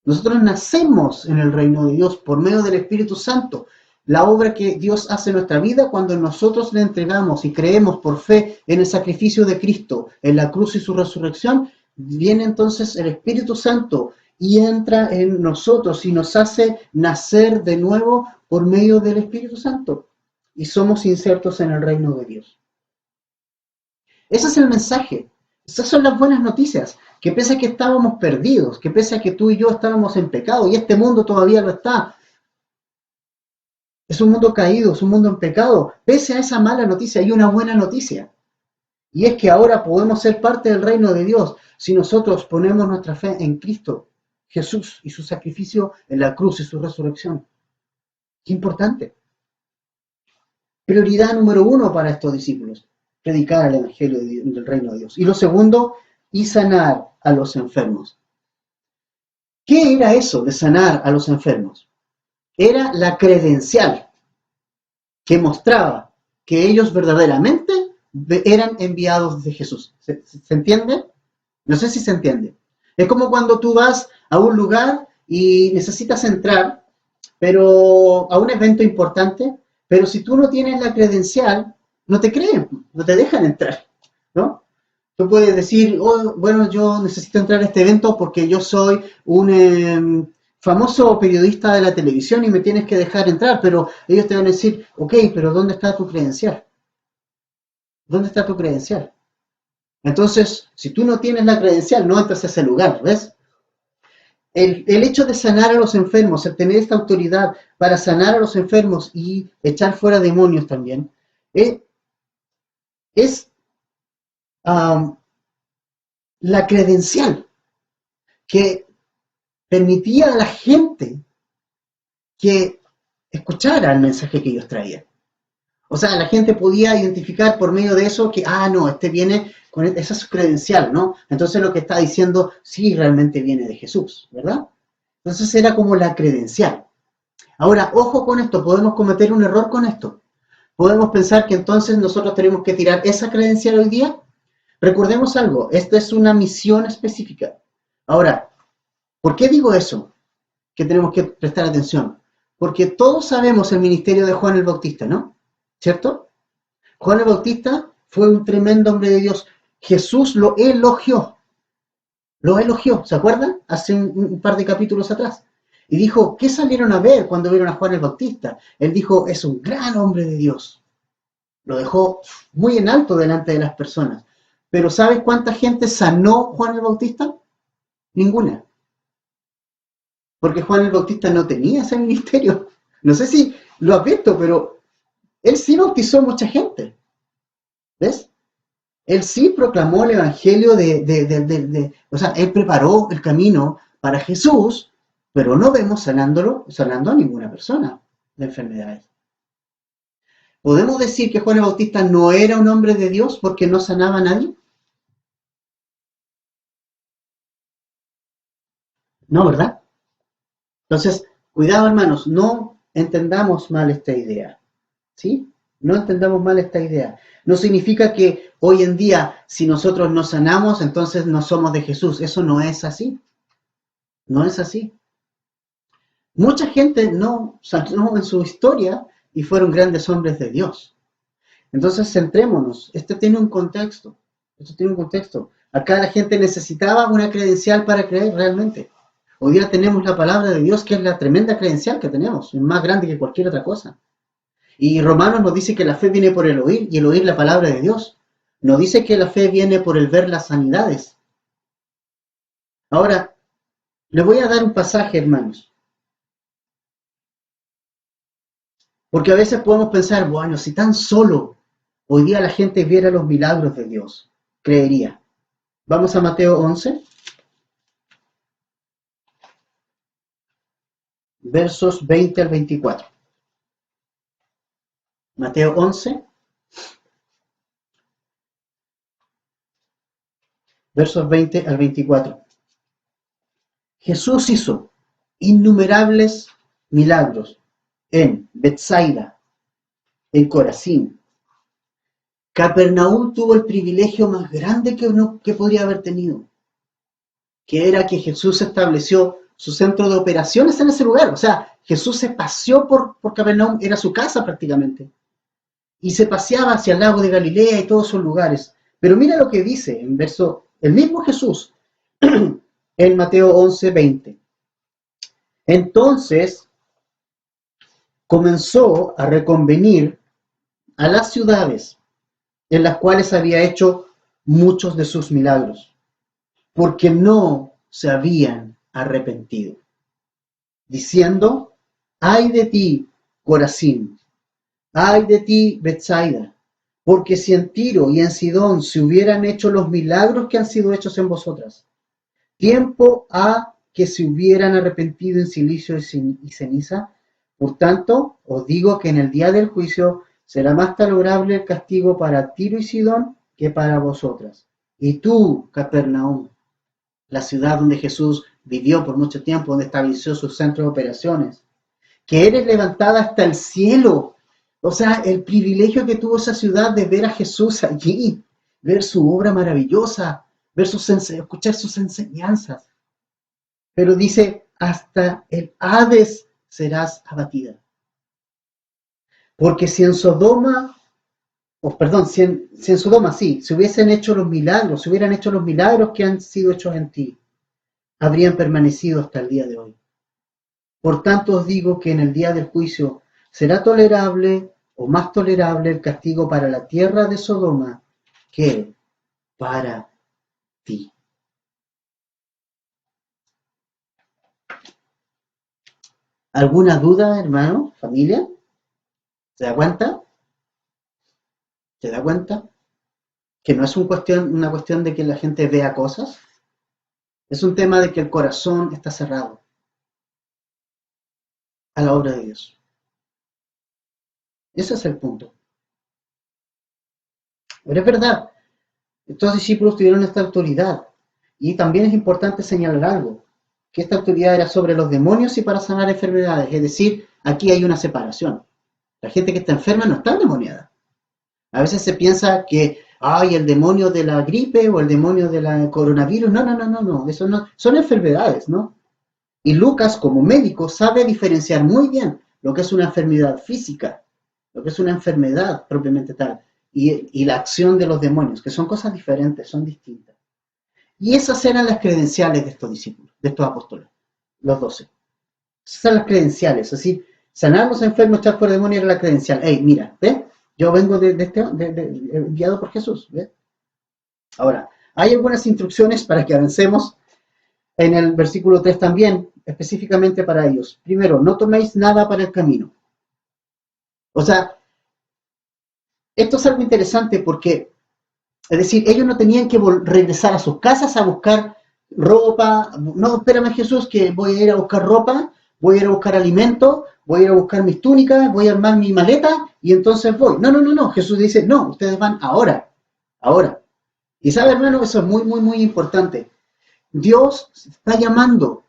Nosotros nacemos en el reino de Dios por medio del Espíritu Santo. La obra que Dios hace en nuestra vida cuando nosotros le entregamos y creemos por fe en el sacrificio de Cristo, en la cruz y su resurrección, viene entonces el Espíritu Santo y entra en nosotros y nos hace nacer de nuevo por medio del Espíritu Santo. Y somos insertos en el reino de Dios. Ese es el mensaje. Esas son las buenas noticias. Que pese a que estábamos perdidos, que pese a que tú y yo estábamos en pecado, y este mundo todavía lo está, es un mundo caído, es un mundo en pecado, pese a esa mala noticia hay una buena noticia. Y es que ahora podemos ser parte del reino de Dios si nosotros ponemos nuestra fe en Cristo, Jesús y su sacrificio en la cruz y su resurrección. Qué importante. Prioridad número 1 para estos discípulos, predicar el evangelio del reino de Dios. Y lo segundo, y sanar a los enfermos. ¿Qué era eso de sanar a los enfermos? Era la credencial que mostraba que ellos verdaderamente eran enviados de Jesús. ¿Se entiende? No sé si se entiende. Es como cuando tú vas a un lugar y necesitas entrar, pero a un evento importante, pero si tú no tienes la credencial, no te creen, no te dejan entrar, ¿no? Tú puedes decir, oh, bueno, yo necesito entrar a este evento porque yo soy un famoso periodista de la televisión y me tienes que dejar entrar, pero ellos te van a decir, ok, pero ¿dónde está tu credencial? ¿Dónde está tu credencial? Entonces, si tú no tienes la credencial, no entras a ese lugar, ¿ves? El hecho de sanar a los enfermos, el tener esta autoridad para sanar a los enfermos y echar fuera demonios también, es la credencial que permitía a la gente que escuchara el mensaje que ellos traían. O sea, la gente podía identificar por medio de eso que, no, este viene con esa es su credencial, ¿no? Entonces lo que está diciendo sí realmente viene de Jesús, ¿verdad? Entonces era como la credencial. Ahora, ojo con esto, podemos cometer un error con esto. Podemos pensar que entonces nosotros tenemos que tirar esa credencial hoy día. Recordemos algo, esta es una misión específica. Ahora, ¿por qué digo eso? Que tenemos que prestar atención. Porque todos sabemos el ministerio de Juan el Bautista, ¿no? ¿Cierto? Juan el Bautista fue un tremendo hombre de Dios. Jesús lo elogió, ¿se acuerdan? Hace un par de capítulos atrás. Y dijo, ¿qué salieron a ver cuando vieron a Juan el Bautista? Él dijo, es un gran hombre de Dios. Lo dejó muy en alto delante de las personas. Pero ¿sabes cuánta gente sanó Juan el Bautista? Ninguna. Porque Juan el Bautista no tenía ese ministerio. No sé si lo has visto, pero él sí bautizó a mucha gente. ¿Ves? Él sí proclamó el evangelio o sea, él preparó el camino para Jesús, pero no vemos sanando a ninguna persona de enfermedades. ¿Podemos decir que Juan el Bautista no era un hombre de Dios porque no sanaba a nadie? No, ¿verdad? Entonces, cuidado hermanos, no entendamos mal esta idea, ¿sí? No entendamos mal esta idea. No significa que hoy en día, si nosotros nos sanamos, entonces no somos de Jesús. Eso no es así. No es así. Mucha gente no sanó en su historia y fueron grandes hombres de Dios. Entonces, centrémonos. Esto tiene un contexto. Esto tiene un contexto. Acá la gente necesitaba una credencial para creer realmente. Hoy día tenemos la palabra de Dios, que es la tremenda credencial que tenemos. Es más grande que cualquier otra cosa. Y Romanos nos dice que la fe viene por el oír y el oír la palabra de Dios. Nos dice que la fe viene por el ver las sanidades. Ahora, les voy a dar un pasaje, hermanos. Porque a veces podemos pensar, bueno, si tan solo hoy día la gente viera los milagros de Dios, creería. Vamos a Mateo 11, versos 20 al 24. Mateo 11, versos 20 al 24. Jesús hizo innumerables milagros en Betsaida, en Corazín. Capernaum tuvo el privilegio más grande que podría haber tenido, que era que Jesús estableció su centro de operaciones en ese lugar. O sea, Jesús se paseó por Capernaum, era su casa prácticamente, y se paseaba hacia el lago de Galilea y todos esos lugares. Pero mira lo que dice en verso, el mismo Jesús, en Mateo 11:20. Entonces comenzó a reconvenir a las ciudades en las cuales había hecho muchos de sus milagros, porque no se habían arrepentido, diciendo, ay de ti, Corazín, ay de ti, Betsaida, porque si en Tiro y en Sidón se hubieran hecho los milagros que han sido hechos en vosotras, tiempo ha que se hubieran arrepentido en silicio y ceniza. Por tanto, os digo que en el día del juicio será más tolerable el castigo para Tiro y Sidón que para vosotras. Y tú, Capernaum, la ciudad donde Jesús vivió por mucho tiempo, donde estableció sus centros de operaciones, que eres levantada hasta el cielo. O sea, el privilegio que tuvo esa ciudad de ver a Jesús allí, ver su obra maravillosa, escuchar sus enseñanzas. Pero dice, hasta el Hades serás abatida. Porque si en Sodoma, si en Sodoma sí, se hubiesen hecho los milagros, se hubieran hecho los milagros que han sido hechos en ti, habrían permanecido hasta el día de hoy. Por tanto os digo que en el día del juicio será tolerable o más tolerable el castigo para la tierra de Sodoma que para ti. ¿Alguna duda, hermano, familia? ¿Se da cuenta? ¿Se da cuenta? Que no es una cuestión de que la gente vea cosas, es un tema de que el corazón está cerrado a la obra de Dios. Ese es el punto. Pero es verdad, estos discípulos tuvieron esta autoridad. Y también es importante señalar algo, que esta autoridad era sobre los demonios y para sanar enfermedades. Es decir, aquí hay una separación. La gente que está enferma no está endemoniada. A veces se piensa que, ay, el demonio de la gripe o el demonio del coronavirus. No, no, no, no, no. Eso no. Son enfermedades, ¿no? Y Lucas, como médico, sabe diferenciar muy bien lo que es una enfermedad física, lo que es una enfermedad propiamente tal, y la acción de los demonios, que son cosas diferentes, son distintas. Y esas eran las credenciales de estos discípulos, de estos apóstoles, los 12. Esas son las credenciales, así, sanar a los enfermos, echar fuera demonios era la credencial. Hey, mira, ¿ves? Yo vengo enviado por Jesús, ¿ves? Ahora, hay algunas instrucciones para que avancemos en el versículo 3 también, específicamente para ellos. Primero, no toméis nada para el camino. O sea, esto es algo interesante porque, es decir, ellos no tenían que regresar a sus casas a buscar ropa. No, espérame Jesús, que voy a ir a buscar ropa, voy a ir a buscar alimento, voy a ir a buscar mis túnicas, voy a armar mi maleta y entonces voy. No, no, no, no. Jesús dice, no, ustedes van ahora, ahora. Y sabe, hermano, eso es muy, muy, muy importante. Dios está llamando,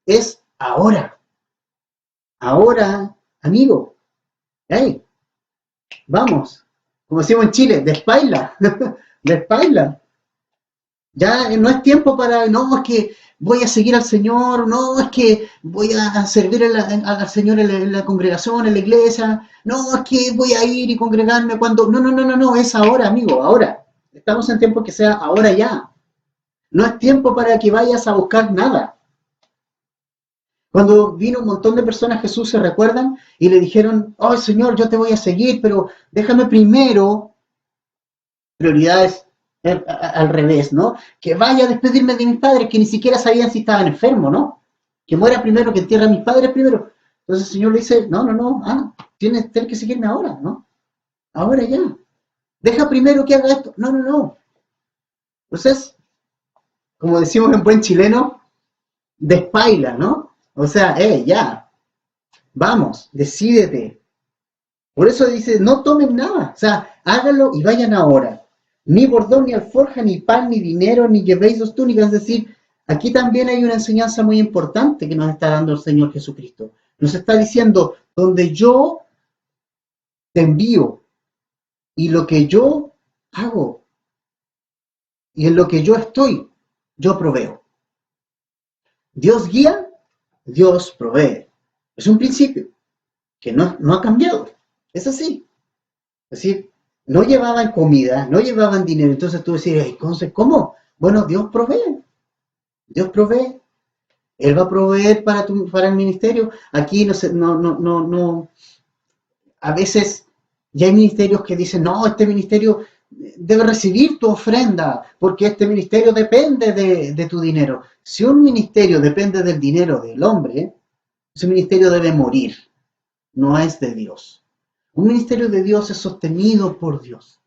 es ahora. Ahora, amigo, hey, vamos, como decimos en Chile, despaila, despaila. Ya no es tiempo para, no, es que voy a seguir al Señor, no, es que voy a servir al Señor en la congregación, en la iglesia, no, es que voy a ir y congregarme cuando, no, no, no, no, no, es ahora, amigo, ahora. Estamos en tiempo que sea ahora ya. No es tiempo para que vayas a buscar nada. Cuando vino un montón de personas a Jesús, se recuerdan, y le dijeron, oh Señor, yo te voy a seguir, pero déjame primero, prioridades al revés, ¿no? Que vaya a despedirme de mis padres, que ni siquiera sabían si estaban enfermos, ¿no? Que muera primero, que entierre a mis padres primero. Entonces el Señor le dice, no, no, no, tienes que seguirme ahora, ¿no? Ahora ya. Deja primero que haga esto. No, no, no. Entonces, como decimos en buen chileno, despaila, ¿no? O sea, ya, vamos, decídete. Por eso dice, no tomen nada, o sea, háganlo y vayan ahora. Ni bordón, ni alforja, ni pan, ni dinero, ni llevéis dos túnicas. Es decir, aquí también hay una enseñanza muy importante que nos está dando el Señor Jesucristo. Nos está diciendo, donde yo te envío y lo que yo hago y en lo que yo estoy, yo proveo. Dios guía, Dios provee. Es un principio que no ha cambiado. Es así. Es decir, no llevaban comida, no llevaban dinero. Entonces tú decías, entonces, ¿cómo? Bueno, Dios provee. Dios provee. Él va a proveer para el ministerio. Aquí no. A veces ya hay ministerios que dicen, no, este ministerio debe recibir tu ofrenda, porque este ministerio depende de tu dinero. Si un ministerio depende del dinero del hombre, ese ministerio debe morir. No es de Dios. Un ministerio de Dios es sostenido por Dios.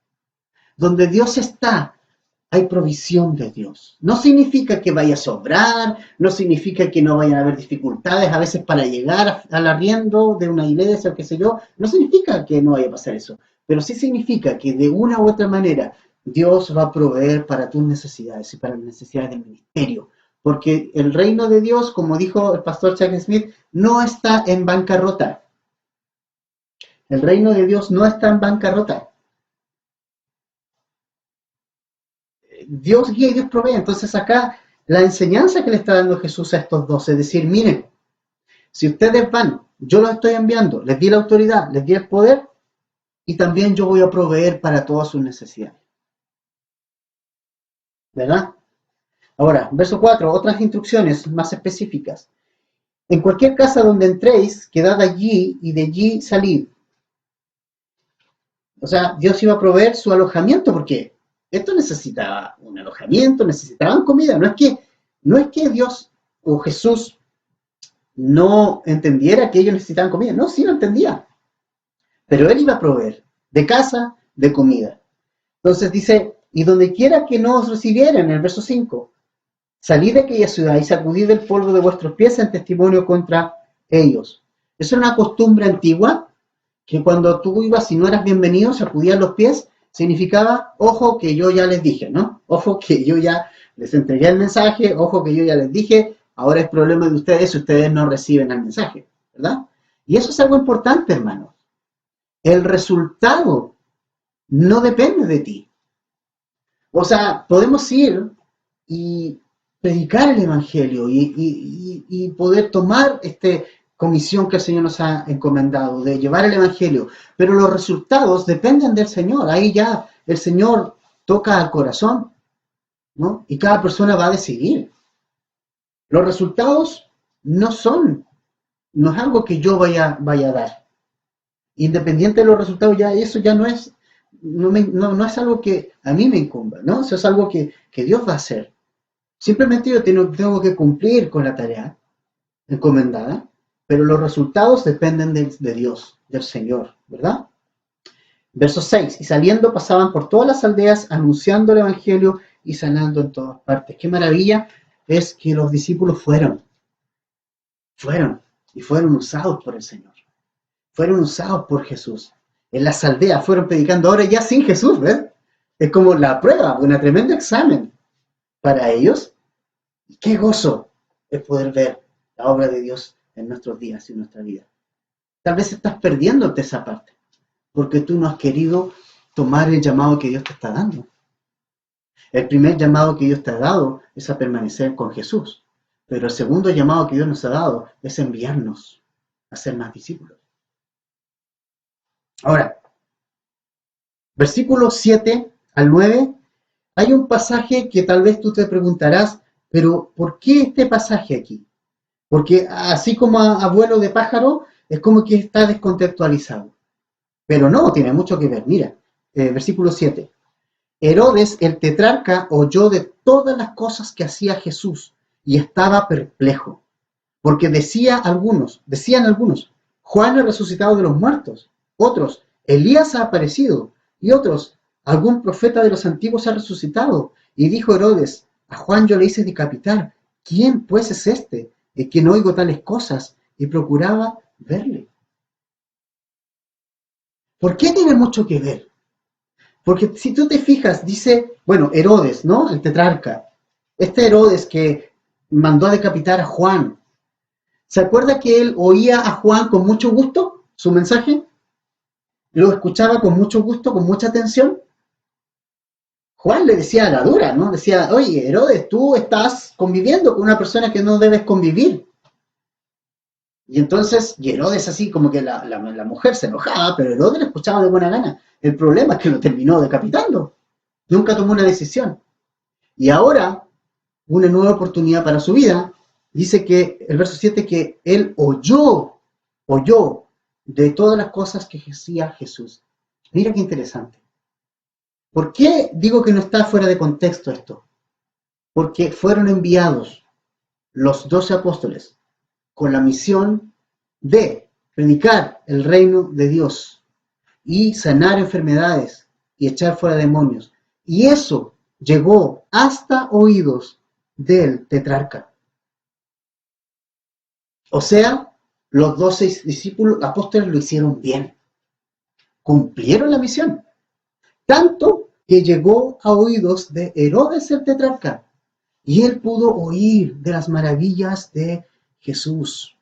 Donde Dios está, hay provisión de Dios. No significa que vaya a sobrar, no significa que no vayan a haber dificultades a veces para llegar al arriendo de una iglesia o qué sé yo. No significa que no vaya a pasar eso, pero sí significa que de una u otra manera Dios va a proveer para tus necesidades y para las necesidades del ministerio. Porque el reino de Dios, como dijo el pastor Chuck Smith, no está en bancarrota. El reino de Dios no está en bancarrota. Dios guía y Dios provee. Entonces acá la enseñanza que le está dando Jesús a estos 12 es decir, miren, si ustedes van, yo los estoy enviando, les di la autoridad, les di el poder y también yo voy a proveer para todas sus necesidades. ¿Verdad? Ahora, verso 4, otras instrucciones más específicas. En cualquier casa donde entréis, quedad allí y de allí salid. O sea, Dios iba a proveer su alojamiento porque esto necesitaba un alojamiento, necesitaban comida. No es que Dios o Jesús no entendiera que ellos necesitaban comida. No, sí lo entendía. Pero Él iba a proveer de casa, de comida. Entonces dice, y donde quiera que no os recibieran, en el verso 5, salid de aquella ciudad y sacudid el polvo de vuestros pies en testimonio contra ellos. Eso era una costumbre antigua, que cuando tú ibas y no eras bienvenido, sacudías los pies significaba, ojo que yo ya les dije, ¿no? Ojo que yo ya les entregué el mensaje, ojo que yo ya les dije, ahora es problema de ustedes si ustedes no reciben el mensaje, ¿verdad? Y eso es algo importante, hermanos. El resultado no depende de ti. O sea, podemos ir y predicar el Evangelio y poder tomar esta comisión que el Señor nos ha encomendado de llevar el Evangelio, pero los resultados dependen del Señor. Ahí ya el Señor toca al corazón, ¿no? Y cada persona va a decidir. Los resultados no es algo que yo vaya a dar. Independiente de los resultados, ya eso ya no es algo que a mí me incumba, ¿no? Eso es algo que Dios va a hacer. Simplemente yo tengo que cumplir con la tarea encomendada, pero los resultados dependen de Dios, del Señor, ¿verdad? Verso 6, y saliendo pasaban por todas las aldeas anunciando el Evangelio y sanando en todas partes. Qué maravilla es que los discípulos fueron y fueron usados por el Señor, fueron usados por Jesús. En las aldeas fueron predicando ahora ya sin Jesús, ¿ves? Es como la prueba, un tremendo examen para ellos. Qué gozo es poder ver la obra de Dios en nuestros días y en nuestra vida. Tal vez estás perdiéndote esa parte, porque tú no has querido tomar el llamado que Dios te está dando. El primer llamado que Dios te ha dado es a permanecer con Jesús, pero el segundo llamado que Dios nos ha dado es enviarnos a ser más discípulos. Ahora, versículos 7 al 9, hay un pasaje que tal vez tú te preguntarás, pero ¿por qué este pasaje aquí? Porque así como a vuelo de pájaro, es como que está descontextualizado. Pero no, tiene mucho que ver. Mira, versículo 7. Herodes el tetrarca oyó de todas las cosas que hacía Jesús y estaba perplejo, porque decían algunos, Juan ha resucitado de los muertos, otros, Elías ha aparecido, y otros, algún profeta de los antiguos ha resucitado. Y dijo Herodes, a Juan yo le hice decapitar, ¿quién pues es este, de quien oigo tales cosas? Y procuraba verle. ¿Por qué tiene mucho que ver? Porque si tú te fijas, dice, bueno, Herodes, ¿no? El tetrarca. Este Herodes que mandó a decapitar a Juan. ¿Se acuerda que él oía a Juan con mucho gusto su mensaje? Lo escuchaba con mucho gusto, con mucha atención. Juan le decía a la dura, ¿no? Decía, oye, Herodes, tú estás conviviendo con una persona que no debes convivir. Y entonces, y Herodes así como que la mujer se enojaba, pero Herodes le escuchaba de buena gana. El problema es que lo terminó decapitando. Nunca tomó una decisión. Y ahora, una nueva oportunidad para su vida, dice que el verso 7 que él oyó de todas las cosas que hacía Jesús. Mira qué interesante. ¿Por qué digo que no está fuera de contexto esto? Porque fueron enviados los 12 apóstoles con la misión de predicar el reino de Dios y sanar enfermedades y echar fuera demonios. Y eso llegó hasta oídos del tetrarca. O sea, los 12 discípulos apóstoles lo hicieron bien. Cumplieron la misión. Tanto que llegó a oídos de Herodes el tetrarca. Y él pudo oír de las maravillas de Jesús.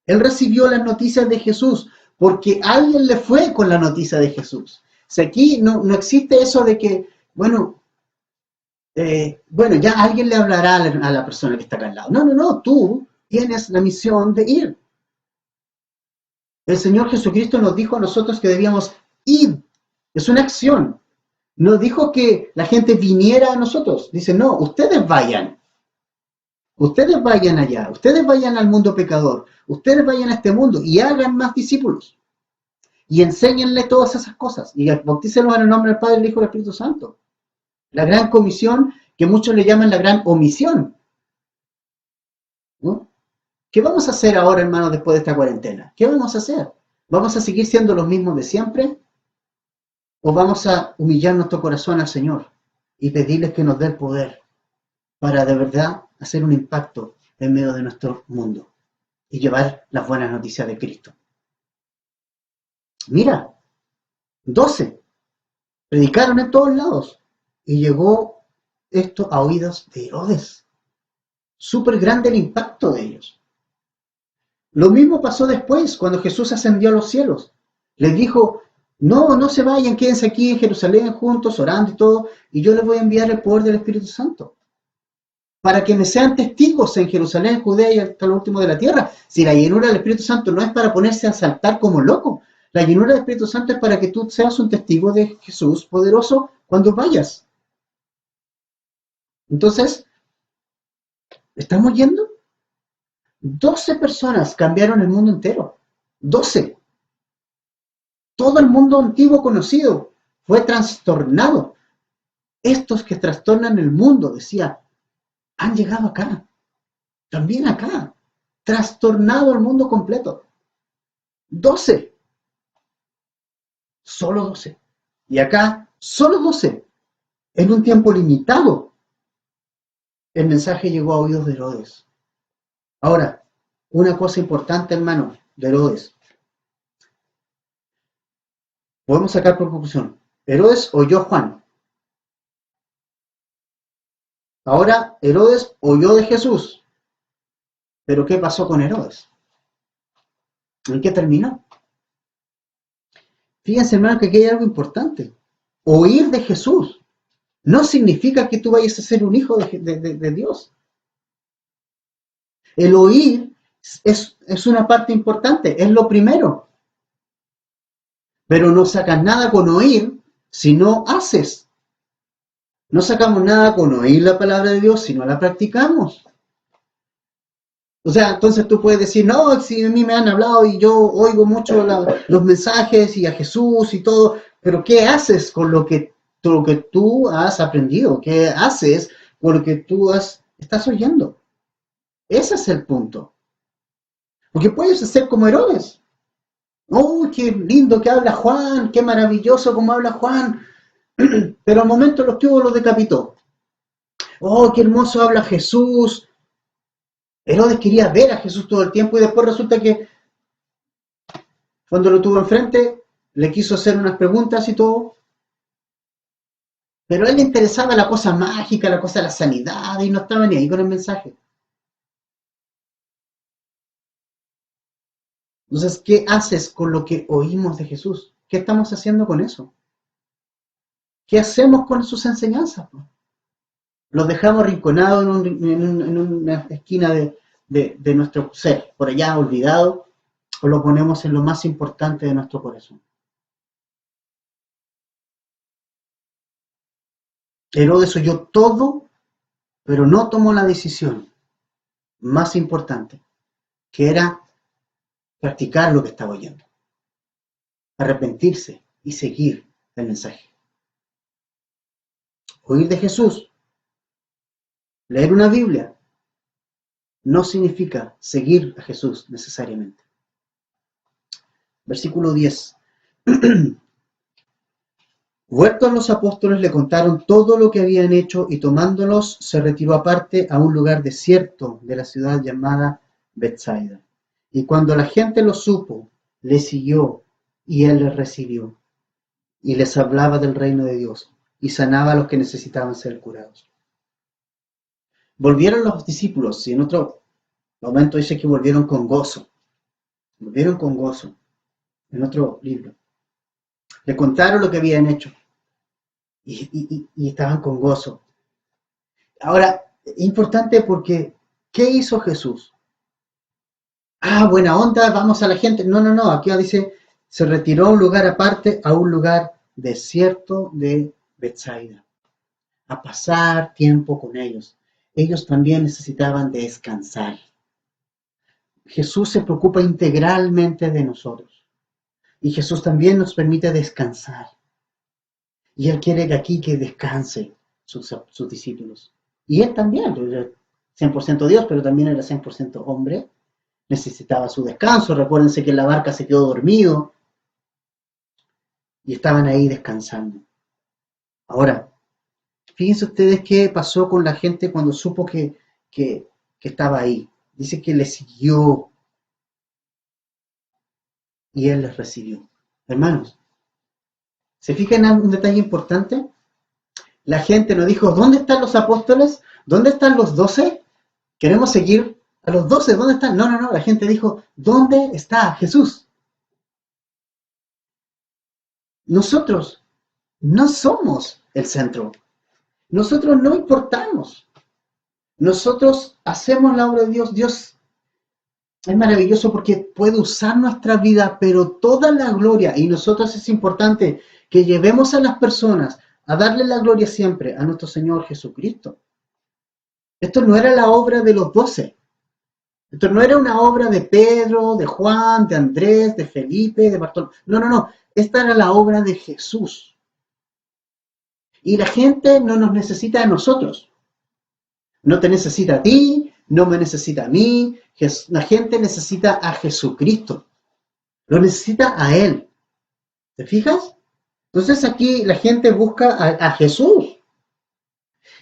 Él recibió las noticias de Jesús porque alguien le fue con la noticia de Jesús. Si aquí no existe eso de que, bueno, ya alguien le hablará a la persona que está acá al lado. No, tú tienes la misión de ir. El Señor Jesucristo nos dijo a nosotros que debíamos ir. Es una acción. No dijo que la gente viniera a nosotros. Dice, no, ustedes vayan. Ustedes vayan allá. Ustedes vayan al mundo pecador. Ustedes vayan a este mundo y hagan más discípulos. Y enséñenle todas esas cosas. Y bautícenlos en el nombre del Padre, del Hijo y del Espíritu Santo. La gran comisión que muchos le llaman la gran omisión. ¿No? ¿Qué vamos a hacer ahora, hermanos, después de esta cuarentena? ¿Qué vamos a hacer? ¿Vamos a seguir siendo los mismos de siempre? ¿O vamos a humillar nuestro corazón al Señor y pedirles que nos dé el poder para de verdad hacer un impacto en medio de nuestro mundo y llevar las buenas noticias de Cristo? Mira, 12. Predicaron en todos lados. Y llegó esto a oídos de Herodes. Súper grande el impacto de ellos. Lo mismo pasó después, cuando Jesús ascendió a los cielos. Les dijo, no, no se vayan, quédense aquí en Jerusalén juntos, orando y todo, y yo les voy a enviar el poder del Espíritu Santo. Para que me sean testigos en Jerusalén, Judea y hasta lo último de la tierra. Si la llenura del Espíritu Santo no es para ponerse a saltar como loco, la llenura del Espíritu Santo es para que tú seas un testigo de Jesús poderoso cuando vayas. Entonces, ¿estamos yendo? 12 personas cambiaron el mundo entero. 12. Todo el mundo antiguo conocido fue trastornado. Estos que trastornan el mundo, decía, han llegado acá. También acá. Trastornado el mundo completo. 12. Solo 12. Y acá, solo 12. En un tiempo limitado. El mensaje llegó a oídos de Herodes. Ahora, una cosa importante, hermano, de Herodes. Podemos sacar por conclusión. Herodes oyó a Juan. Ahora, Herodes oyó de Jesús. Pero ¿qué pasó con Herodes? ¿En qué terminó? Fíjense, hermano, que aquí hay algo importante. Oír de Jesús no significa que tú vayas a ser un hijo de Dios. El oír es una parte importante, es lo primero. Pero no sacas nada con oír si no haces. No sacamos nada con oír la palabra de Dios si no la practicamos. O sea, entonces tú puedes decir, no, si a mí me han hablado y yo oigo mucho los mensajes y a Jesús y todo, pero ¿qué haces con lo que tú has aprendido? ¿Qué haces con lo que tú estás oyendo? Ese es el punto. Porque puedes ser como Herodes. ¡Oh, qué lindo que habla Juan! ¡Qué maravilloso como habla Juan! Pero al momento los tuvo, los decapitó. ¡Oh, qué hermoso habla Jesús! Herodes quería ver a Jesús todo el tiempo y después resulta que cuando lo tuvo enfrente le quiso hacer unas preguntas y todo, pero a él le interesaba la cosa mágica, la cosa de la sanidad y no estaba ni ahí con el mensaje. Entonces, ¿qué haces con lo que oímos de Jesús? ¿Qué estamos haciendo con eso? ¿Qué hacemos con sus enseñanzas? ¿Los dejamos arrinconados en una esquina de nuestro ser, por allá olvidado, o lo ponemos en lo más importante de nuestro corazón? Herodes oyó todo, pero no tomó la decisión más importante, que era practicar lo que estaba oyendo, arrepentirse y seguir el mensaje. Oír de Jesús, leer una Biblia, no significa seguir a Jesús necesariamente. Versículo 10. Vueltos los apóstoles le contaron todo lo que habían hecho y tomándolos se retiró aparte a un lugar desierto de la ciudad llamada Betsaida. Y cuando la gente lo supo, le siguió y él les recibió y les hablaba del reino de Dios y sanaba a los que necesitaban ser curados. Volvieron los discípulos y en otro momento dice que volvieron con gozo. Volvieron con gozo en otro libro. Le contaron lo que habían hecho y estaban con gozo. Ahora, importante porque, ¿qué hizo Jesús? Ah, buena onda, vamos a la gente. No, no, no, aquí dice, se retiró a un lugar aparte, a un lugar desierto de Betsaida, a pasar tiempo con ellos. Ellos también necesitaban descansar. Jesús se preocupa integralmente de nosotros. Y Jesús también nos permite descansar. Y Él quiere que aquí que descanse sus discípulos. Y Él también, era 100% Dios, pero también era 100% hombre. Necesitaba su descanso. Recuérdense que en la barca se quedó dormido. Y estaban ahí descansando. Ahora, fíjense ustedes qué pasó con la gente cuando supo que estaba ahí. Dice que le siguió y Él les recibió. Hermanos, ¿Se fijan en un detalle importante? La gente no dijo, ¿dónde están los apóstoles? ¿Dónde están los 12? Queremos seguir a los 12, ¿dónde están? No, no, no, la gente dijo, ¿dónde está Jesús? Nosotros no somos el centro. Nosotros no importamos. Nosotros hacemos la obra de Dios. Dios es maravilloso porque puede usar nuestra vida, pero toda la gloria, y nosotros es importante que llevemos a las personas a darle la gloria siempre a nuestro Señor Jesucristo. Esto no era la obra de los 12. Esto no era una obra de Pedro, de Juan, de Andrés, de Felipe, de Bartolomé. No, no, no. Esta era la obra de Jesús. Y la gente no nos necesita a nosotros. No te necesita a ti, no me necesita a mí. La gente necesita a Jesucristo. Lo necesita a Él. ¿Te fijas? Entonces aquí la gente busca a Jesús.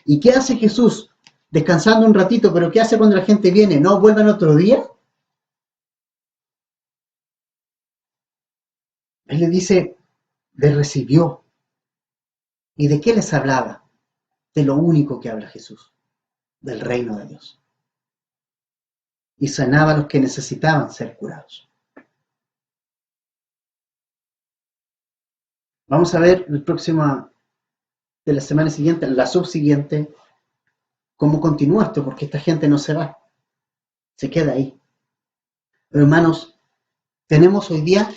¿Y qué hace Jesús? Descansando un ratito, pero ¿qué hace cuando la gente viene? ¿No vuelven otro día? Él le dice, les recibió. ¿Y de qué les hablaba? De lo único que habla Jesús, del reino de Dios. Y sanaba a los que necesitaban ser curados. Vamos a ver el próximo de la semana siguiente, la subsiguiente, cómo continúa esto, porque esta gente no se va, se queda ahí. Pero hermanos, tenemos hoy día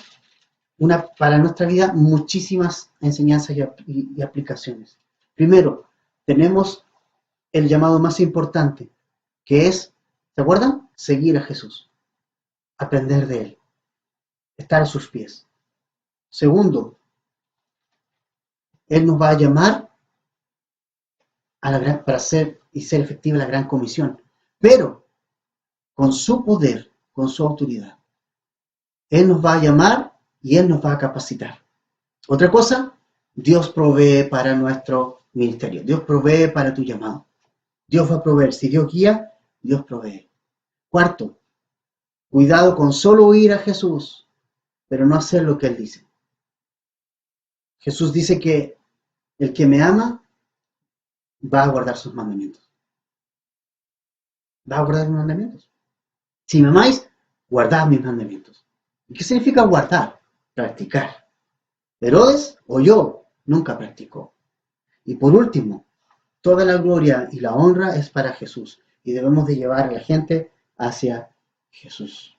para nuestra vida muchísimas enseñanzas y aplicaciones. Primero, tenemos el llamado más importante, que es, ¿se acuerdan? Seguir a Jesús, aprender de Él, estar a sus pies. Segundo, Él nos va a llamar para ser y ser efectiva la gran comisión, pero con su poder, con su autoridad. Él nos va a llamar y Él nos va a capacitar. Otra cosa, Dios provee para nuestro ministerio, Dios provee para tu llamado. Dios va a proveer. Si Dios guía, Dios provee. Cuarto, cuidado con solo oír a Jesús, pero no hacer lo que Él dice. Jesús dice que el que me ama va a guardar sus mandamientos. Va a guardar mis mandamientos. Si me amáis, guardad mis mandamientos. ¿Y qué significa guardar? Practicar. Herodes o yo nunca practicó. Y por último, toda la gloria y la honra es para Jesús. Y debemos de llevar a la gente hacia Jesús.